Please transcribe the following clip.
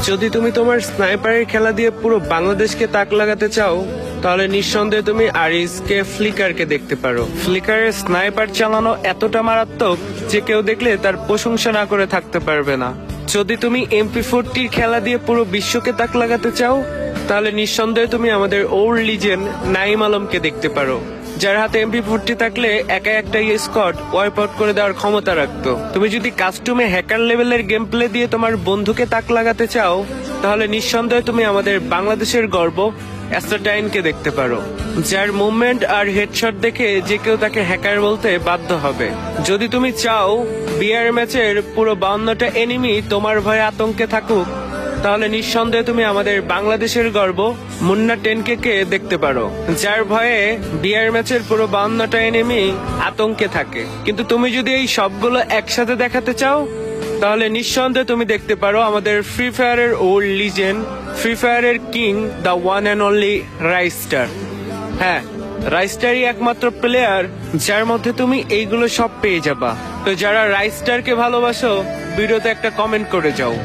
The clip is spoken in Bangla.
যদি তুমি তোমার স্নাইপারের খেলা দিয়ে পুরো বাংলাদেশকে তাক লাগাতে চাও, তাহলে নিঃসন্দেহে তুমি আরিসকে ফ্লিকারকে দেখতে পারো। ফ্লিকারের স্নাইপার চালানো এতটা মারাত্মক যে কেউ দেখলে তার প্রশংসা না করে থাকতে পারবে না। যদি তুমি MP40 খেলা দিয়ে পুরো বিশ্বকে তাক লাগাতে চাও, তাহলে নিঃসন্দেহে তুমি আমাদের ওল্ড লিজেন্ড নাইম আলমকে দেখতে পারো, যার হাতে MP40 থাকলে একা একটা স্কোয়াড ওয়াইপ আউট করে দেওয়ার ক্ষমতা রাখতো। তুমি যদি কাস্টমে হ্যাকার লেভেলের গেম প্লে দিয়ে তোমার বন্ধুকে তাক লাগাতে চাও, তাহলে নিঃসন্দেহে তুমি আমাদের বাংলাদেশের গর্ব অ্যাস্টারটাইনকে দেখতে পারো, যার মুভমেন্ট আর হেডশট দেখে যে কেউ তাকে হ্যাকার বলতে বাধ্য হবে। যদি তুমি চাও বিআর ম্যাচের পুরো 52টা এনিমি তোমার ভয়ে আতঙ্কে থাকুক, তাহলে নিঃসন্দেহে তুমি আমাদের বাংলাদেশের গর্ব মুন্না 10K কে দেখতে পারো, যার ভয়ে বিআর ম্যাচের পুরো 52টা এনিমি আতঙ্কে থাকে। কিন্তু তুমি যদি এই সবগুলো একসাথে দেখাতে চাও, তাহলে নিঃসন্দেহে তুমি দেখতে পারো আমাদের ফ্রি ফায়ারের ওল্ড লিজেন্ড, ফ্রি ফায়ারের king, the one and only Raistar. হ্যাঁ, রাইস্টারই একমাত্র প্লেয়ার যার মধ্যে তুমি এইগুলো সব পেয়ে যাবা। তো যারা রাইস্টারকে ভালোবাসো, ভিডিওতে একটা কমেন্ট করে যাও।